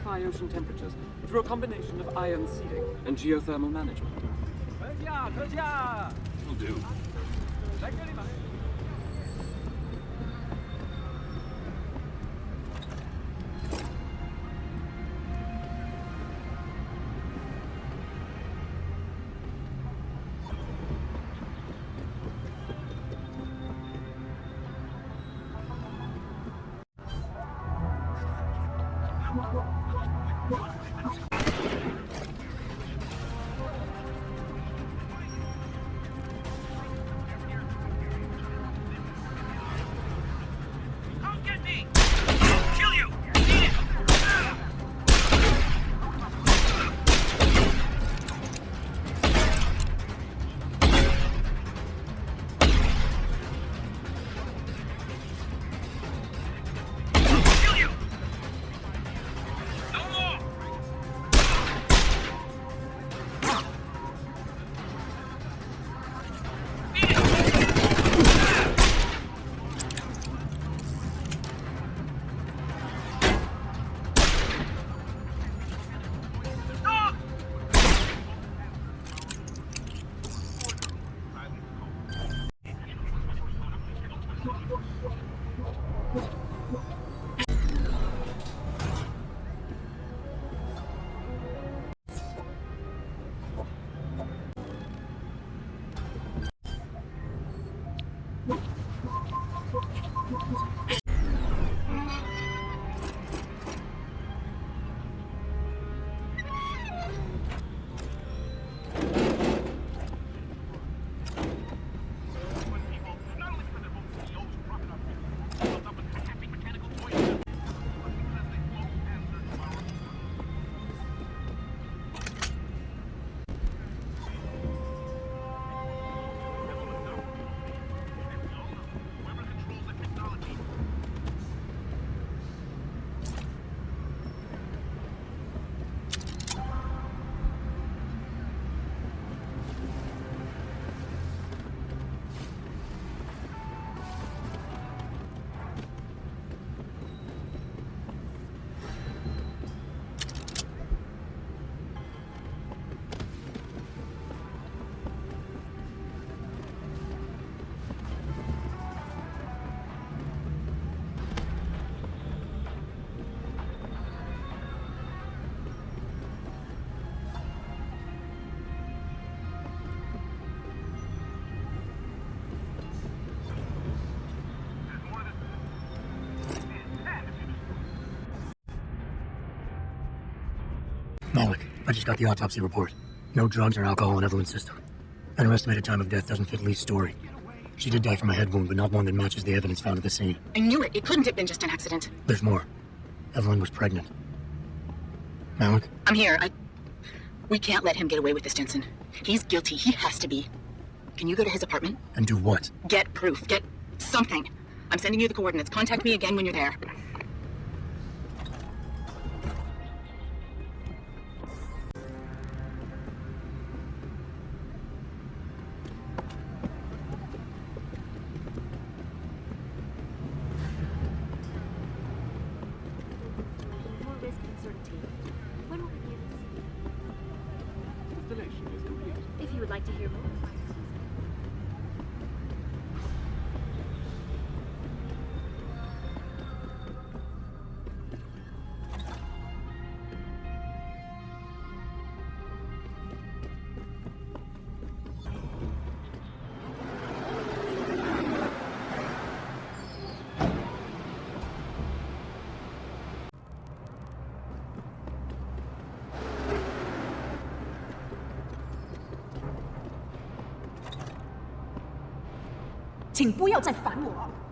modify ocean temperatures through a combination of ion seeding and geothermal management. Will do. Thank you very much. Malik, I just got the autopsy report. No drugs or alcohol in Evelyn's system. And her estimated time of death doesn't fit Lee's story. She did die from a head wound, but not one that matches the evidence found at the scene. I knew it. It couldn't have been just an accident. There's more. Evelyn was pregnant. Malik? I'm here. We can't let him get away with this, Jensen. He's guilty. He has to be. Can you go to his apartment? And do what? Get proof. Get something. I'm sending you the coordinates. Contact me again when you're there.请不要再烦我。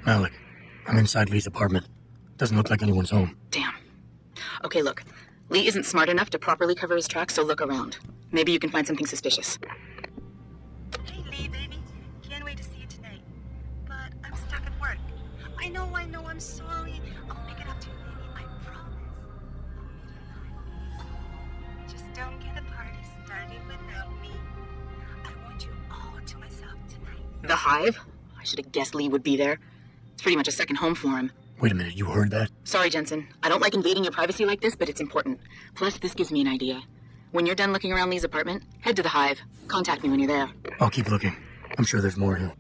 Malik, I'm inside Lee's apartment. Doesn't look like anyone's home. Damn. Okay, look. Lee isn't smart enough to properly cover his tracks, so look around. Maybe you can find something suspicious. Hey, Lee, baby. Can't wait to see you tonight. But I'm stuck at work. I know, I'm sorry. I'll make it up to you, baby. I promise. Just don't get the party started without me. I want you all to myself tonight. The Hive? I should have guessed Lee would be there. It's pretty much a second home for him. Wait a minute, you heard that? Sorry, Jensen. I don't like invading your privacy like this, but it's important. Plus, this gives me an idea. When you're done looking around Lee's apartment, head to the Hive. Contact me when you're there. I'll keep looking. I'm sure there's more here.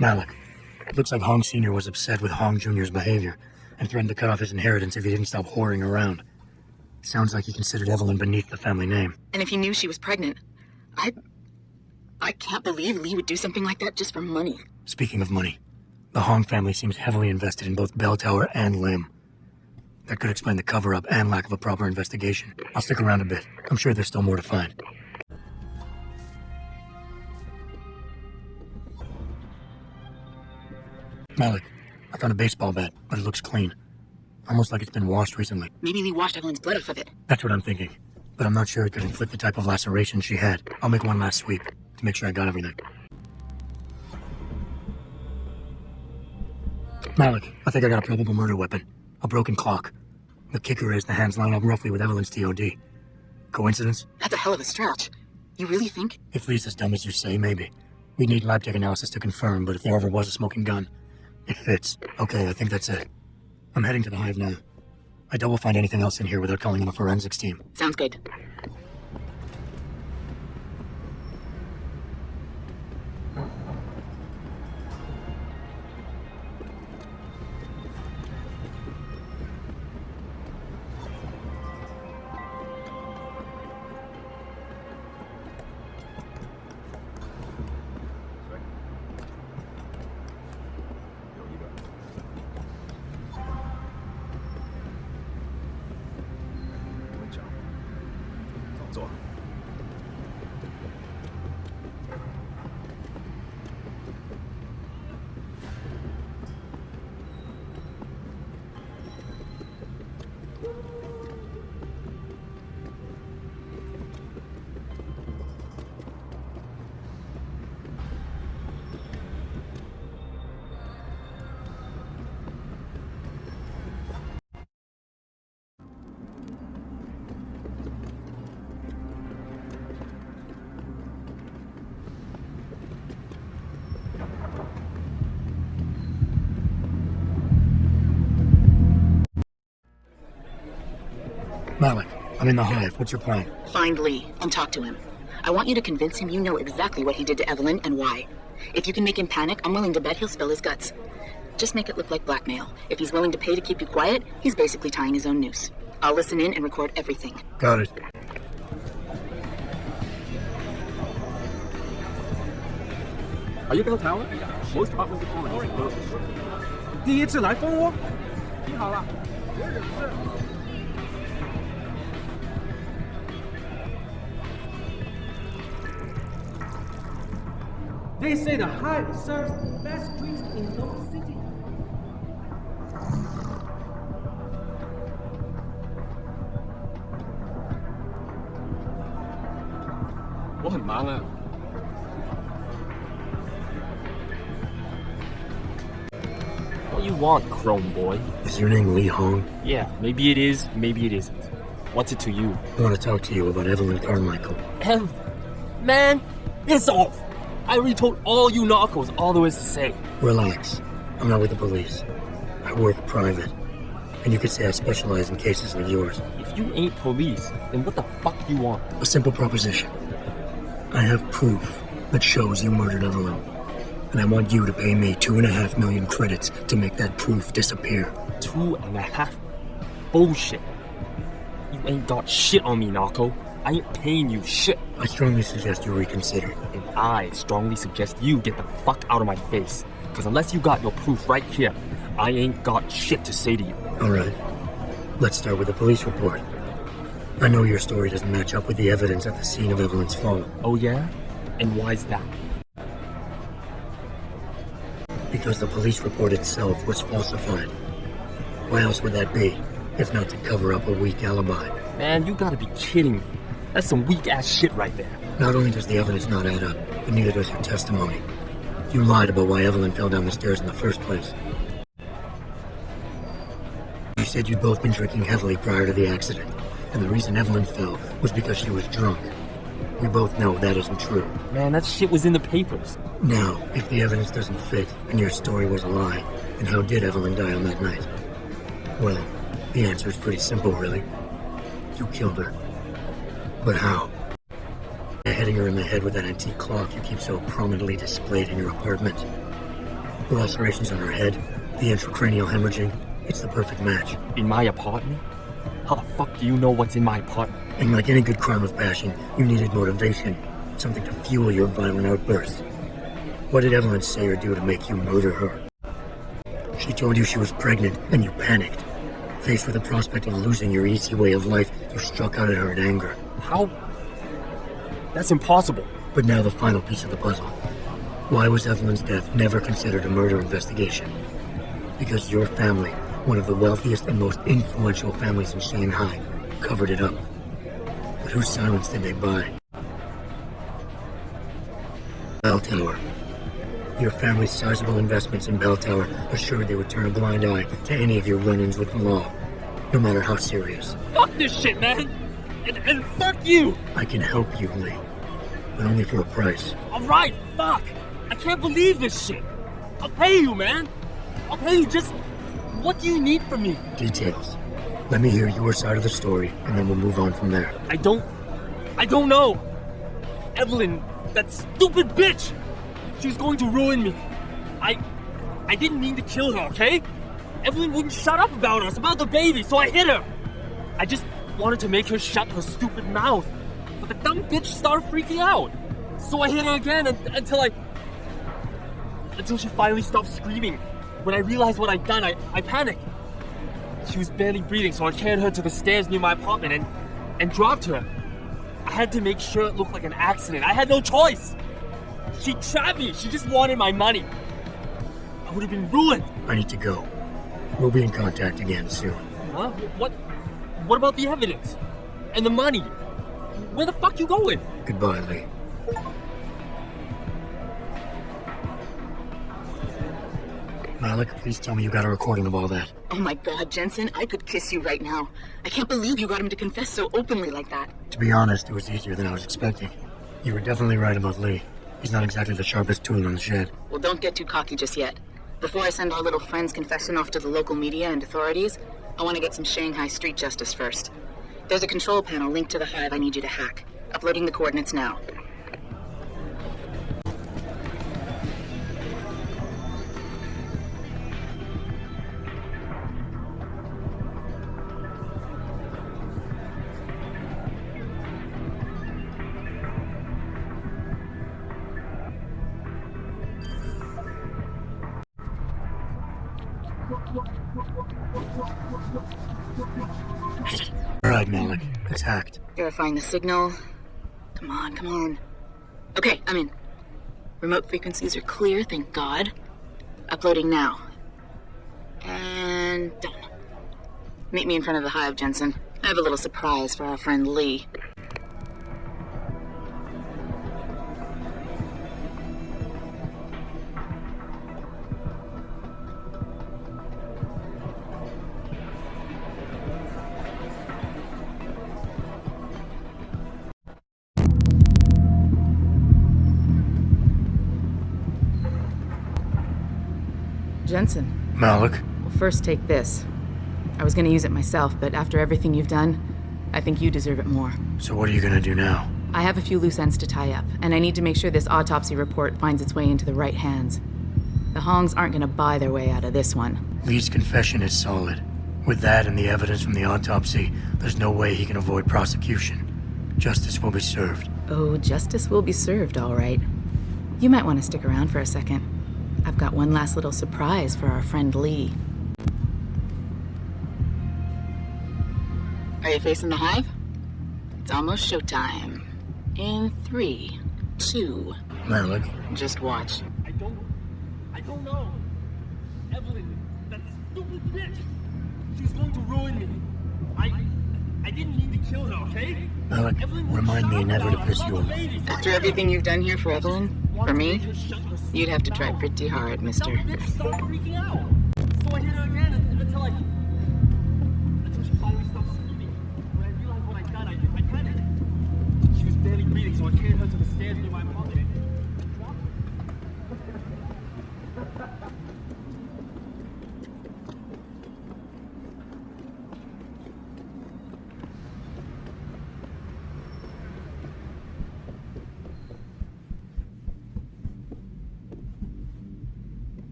Malik, it looks like Hong Sr. was upset with Hong Jr.'s behavior and threatened to cut off his inheritance if he didn't stop whoring around. Sounds like he considered Evelyn beneath the family name. And if he knew she was pregnant, I can't believe Lee would do something like that just for money. Speaking of money, the Hong family seems heavily invested in both Bell Tower and Lim. That could explain the cover-up and lack of a proper investigation. I'll stick around a bit. I'm sure there's still more to find. Malik, I found a baseball bat, but it looks clean. Almost like it's been washed recently. Maybe Lee washed Evelyn's blood off of it. That's what I'm thinking. But I'm not sure it could inflict the type of laceration she had. I'll make one last sweep to make sure I got everything. Malik, I think I got a probable murder weapon. A broken clock. The kicker is the hands line up roughly with Evelyn's TOD. Coincidence? That's a hell of a stretch. You really think? If Lee's as dumb as you say, maybe. We need lab tech analysis to confirm, but if there ever was a smoking gun, it fits. Okay, I think that's it. I'm heading to the Hive now. I doubt we'll find anything else in here without calling in a forensics team. Sounds good. Malik, I'm in the Hive. What's your plan? Find Lee and talk to him. I want you to convince him you know exactly what he did to Evelyn and why. If you can make him panic, I'm willing to bet he'll spill his guts. Just make it look like blackmail. If he's willing to pay to keep you quiet, he's basically tying his own noose. I'll listen in and record everything. Got it. Are you Bell Tower? Most apartment departments are closed. 第一次来蜂窝，听好了。 They say the Hive serves the best drinks in the city. 我很忙啊。What you want, Chrome Boy? Is your name Lee Hong? Yeah, maybe it is, maybe it isn't. What's it to you? I want to talk to you about Evelyn Carmichael. Man, piss off! I already told all you narcos all there is to say. Relax. I'm not with the police. I work private. And you could say I specialize in cases like yours. If you ain't police, then what the fuck you want? A simple proposition. I have proof that shows you murdered Evelyn. and I want you to pay me 2.5 million credits to make that proof disappear. 2.5? Bullshit. You ain't got shit on me, Narco. I ain't paying you shit. I strongly suggest you reconsider. And I strongly suggest you get the fuck out of my face. Because unless you got your proof right here, I ain't got shit to say to you. Alright, let's start with the police report. I know your story doesn't match up with the evidence at the scene of Evelyn's fall. Oh yeah? And why's that? Because the police report itself was falsified. Why else would that be, if not to cover up a weak alibi? Man, you gotta be kidding me. That's some weak-ass shit right there. Not only does the evidence not add up, but neither does your testimony. You lied about why Evelyn fell down the stairs in the first place. You said you'd both been drinking heavily prior to the accident, and the reason Evelyn fell was because she was drunk. We both know that isn't true. Man, that shit was in the papers. Now, if the evidence doesn't fit, and your story was a lie, then how did Evelyn die on that night? Well, the answer is pretty simple, really. You killed her. But how? By hitting her in the head with that antique clock you keep so prominently displayed in your apartment. The lacerations on her head, the intracranial hemorrhaging, it's the perfect match. In my apartment? How the fuck do you know what's in my apartment? And like any good crime of passion, you needed motivation, something to fuel your violent outburst. What did Evelyn say or do to make you murder her? She told you she was pregnant, and you panicked. Faced with the prospect of losing your easy way of life, you struck out at her in anger. How? That's impossible. But now the final piece of the puzzle. Why was Evelyn's death never considered a murder investigation? Because your family, one of the wealthiest and most influential families in Shanghai, covered it up. But whose silence did they buy? Bell Tower. Your family's sizable investments in Bell Tower assured they would turn a blind eye to any of your run-ins with the law, no matter how serious. Fuck this shit, man! And fuck you! I can help you, Lee, but only for a price. Alright, fuck! I can't believe this shit! I'll pay you, man! I'll pay you, just... What do you need from me? Details. Let me hear your side of the story, and then we'll move on from there. I don't know! Evelyn, that stupid bitch! She was going to ruin me. I didn't mean to kill her, okay? Evelyn wouldn't shut up about us, about the baby, so I hit her. I just wanted to make her shut her stupid mouth. But the dumb bitch started freaking out. So I hit her again until she finally stopped screaming. When I realized what I'd done, I panicked. She was barely breathing, so I carried her to the stairs near my apartment and dropped her. I had to make sure it looked like an accident. I had no choice. She trapped me. She just wanted my money. I would have been ruined. I need to go. We'll be in contact again soon. Huh? What about the evidence? And the money? Where the fuck you going? Goodbye, Lee. Malik, please tell me you got a recording of all that. Oh my god, Jensen, I could kiss you right now. I can't believe you got him to confess so openly like that. To be honest, it was easier than I was expecting. You were definitely right about Lee. He's not exactly the sharpest tool in the shed. Well, don't get too cocky just yet. Before I send our little friend's confession off to the local media and authorities, I want to get some Shanghai street justice first. There's a control panel linked to the Hive I need you to hack. Uploading the coordinates now. Alright, Malik. It's hacked. Verifying the signal. Come on. Okay, I'm in. Remote frequencies are clear, thank God. Uploading now. And done. Meet me in front of the Hive, Jensen. I have a little surprise for our friend Lee. Jensen. Malik? Well, first take this. I was gonna use it myself, but after everything you've done, I think you deserve it more. So what are you gonna do now? I have a few loose ends to tie up, and I need to make sure this autopsy report finds its way into the right hands. The Hongs aren't gonna buy their way out of this one. Lee's confession is solid. With that and the evidence from the autopsy, there's no way he can avoid prosecution. Justice will be served. Oh, justice will be served, all right. You might want to stick around for a second. I've got one last little surprise for our friend Lee. Are you facing the Hive? It's almost showtime. In 3, 2... Malik, Just watch. I don't know. Evelyn, that stupid bitch. She's going to ruin me. I didn't mean to kill her, okay? Malik, remind me never to piss you off. After everything you've done here for Evelyn, for me, you'd have to try pretty hard, mister. Dumb bitch started freaking out. So I hit her again until she finally stopped screaming. When I realized what I'd done, I panicked. She was barely breathing, so I carried her to the stairs near my apartment.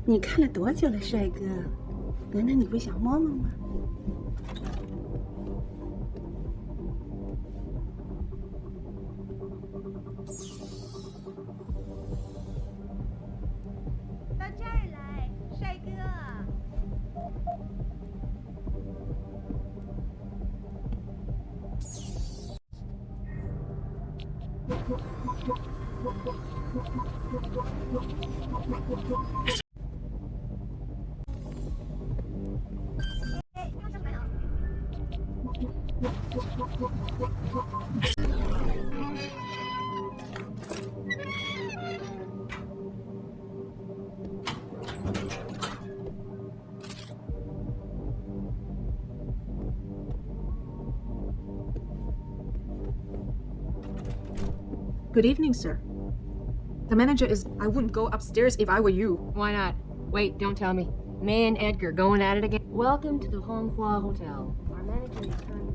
你看了多久了，帅哥？难道你不想摸摸吗？到这儿来，帅哥。Good evening, sir. The manager is... I wouldn't go upstairs if I were you. Why not? Wait, don't tell me. May and Edgar going at it again. Welcome to the Honghua Hotel. Our manager is Chuanli.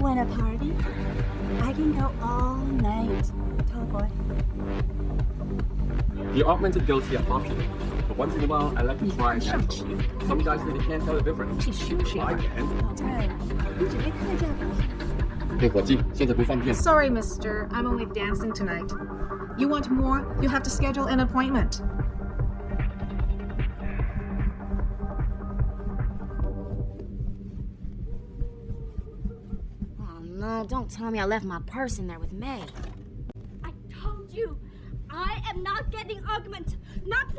Want a party? I can go all night, tall boy. The augmented guilty are optional, but once in a while I like to try natural. Some guys say they can't tell the difference. I can. 宝贝儿，你准备特价表现？配伙计，现在不方便。 Sorry, mister. I'm only dancing tonight. You want more? You have to schedule an appointment. Oh no, don't tell me I left my purse in there with May. I told you, I am not getting arguments. Not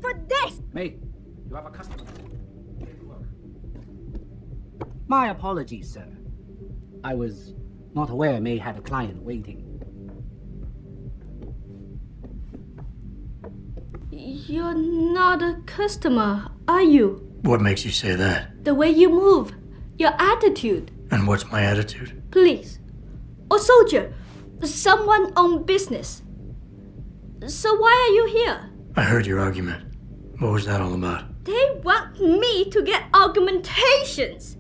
for this. May, you have a customer. Take a look. My apologies, sir. I was not aware May had a client waiting. You're not a customer, are you? What makes you say that? The way you move, your attitude. And what's my attitude? Police. Or soldier. Someone on business. So why are you here? I heard your argument. What was that all about? They want me to get augmentations.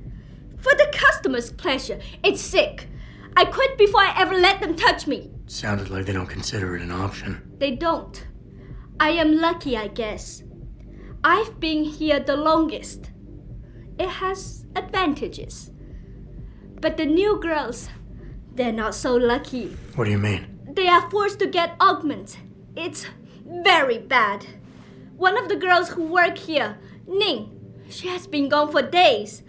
For the customer's pleasure. It's sick. I quit before I ever let them touch me. Sounded like they don't consider it an option. They don't. I am lucky, I guess. I've been here the longest. It has advantages. But the new girls, they're not so lucky. What do you mean? They are forced to get augments. It's very bad. One of the girls who work here, Ning, she has been gone for days.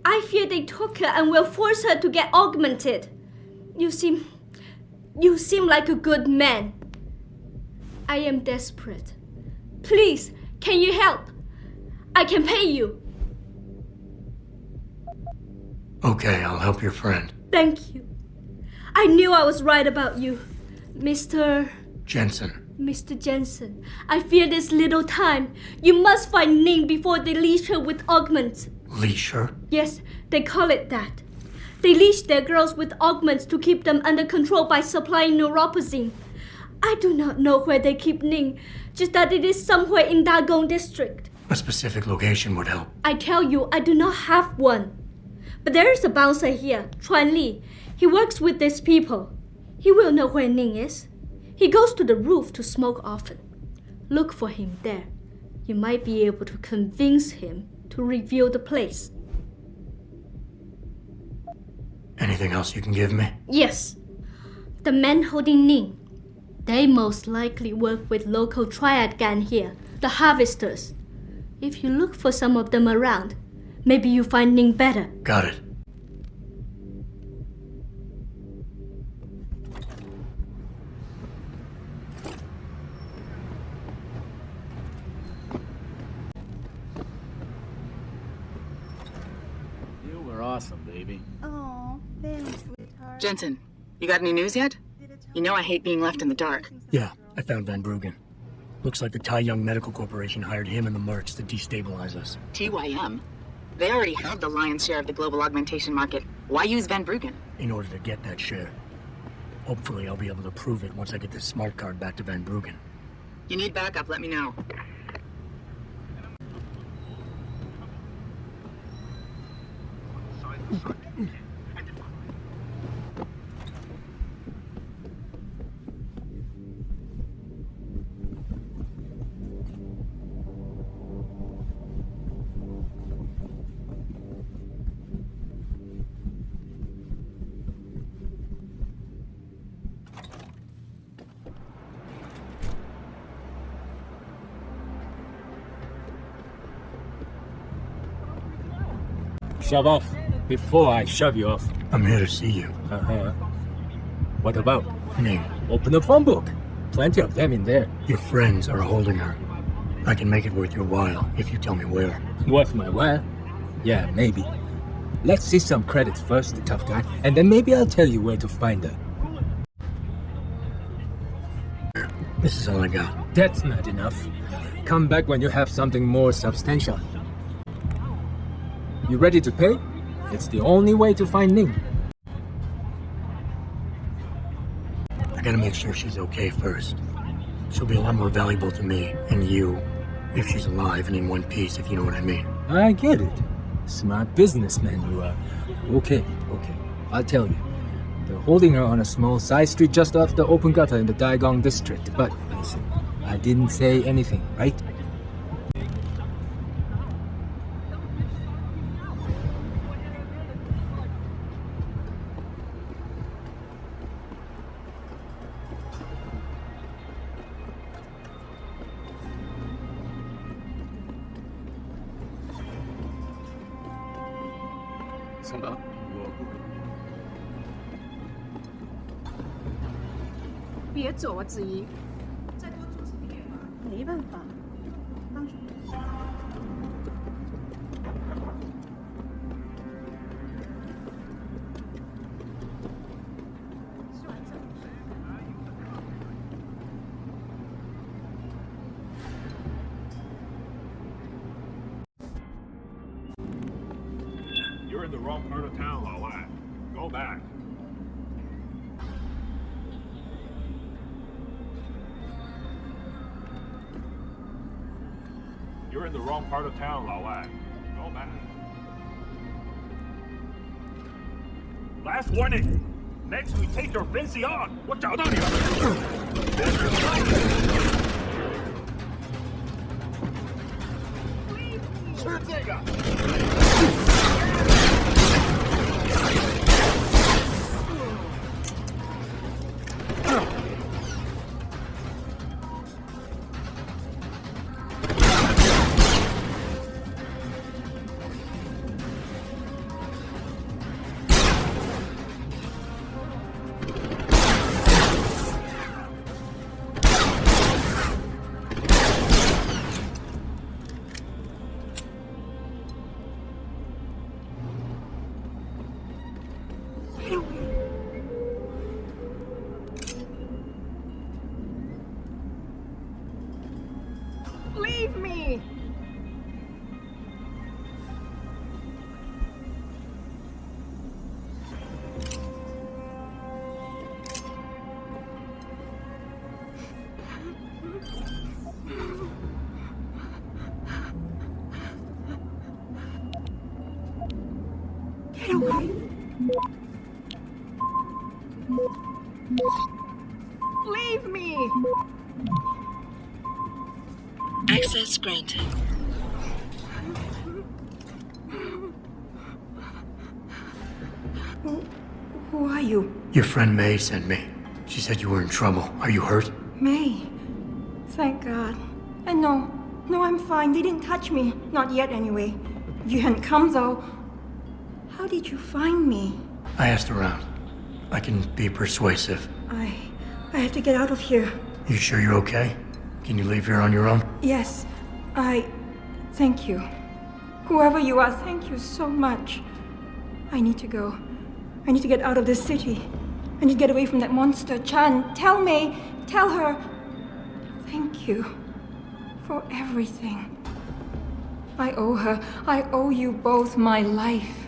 I fear they took her and will force her to get augmented. You seem like a good man. I am desperate. Please, can you help? I can pay you. Okay, I'll help your friend. Thank you. I knew I was right about you, Mr. Jensen. Mr. Jensen. I fear this little time. You must find Ning before they leash her with augments. Leash her? Yes, they call it that. They leash their girls with augments to keep them under control by supplying neuropazine. I do not know where they keep Ning, just that it is somewhere in Dagong district. A specific location would help. I tell you, I do not have one. But there is a bouncer here, Chuanli. He works with these people. He will know where Ning is. He goes to the roof to smoke often. Look for him there. You might be able to convince him to reveal the place. Anything else you can give me? Yes. The men holding Ning. They most likely work with local triad gang here, the harvesters. If you look for some of them around, maybe you find Ning better. Got it. You were awesome, baby. Oh, thanks, sweetheart. Jensen, you got any news yet? You know I hate being left in the dark. Yeah, I found Van Bruggen. Looks like the Tai Young Medical Corporation hired him and the mercs to destabilize us. TYM? They already have the lion's share of the global augmentation market. Why use Van Bruggen? In order to get that share. Hopefully I'll be able to prove it once I get this smart card back to Van Bruggen. You need backup, let me know. Shove off before I shove you off. I'm here to see you. Uh-huh. What about? Ning, Open the phone book. Plenty of them in there. your friends are holding her. I can make it worth your while if you tell me where. Worth my while? Yeah, maybe. Let's see some credits first, the tough guy, and then maybe I'll tell you where to find her. This is all I got. That's not enough. Come back when you have something more substantial. You ready to pay? It's the only way to find Ning. I gotta make sure she's okay first. She'll be a lot more valuable to me and you if she's alive and in one piece, if you know what I mean. I get it. Smart businessman you are. Okay. I'll tell you. They're holding her on a small side street just off the open gutter in the Daigong district. But listen, I didn't say anything, right?别走啊，子怡！再多阻止一点吧。没办法，当初。in the wrong part of town, Lao Wai. Go back. You're in the wrong part of town, Lao Wai. Go back. Last warning! Next we take your Vinci on! 我找到你了！吃这个！ Leave me! Get away! Leave me! Access granted. Who are you? Your friend Mei sent me. She said you were in trouble. Are you hurt? Mei. Thank God. And no, I'm fine. They didn't touch me. Not yet, anyway. If you hadn't come, though, how did you find me? I asked around. I can be persuasive. I have to get out of here. You sure you're okay? Can you leave here on your own? Yes, thank you. Whoever you are, thank you so much. I need to go. I need to get out of this city. I need to get away from that monster, Chan. Tell Mei, tell her. Thank you for everything. I owe her, I owe you both my life.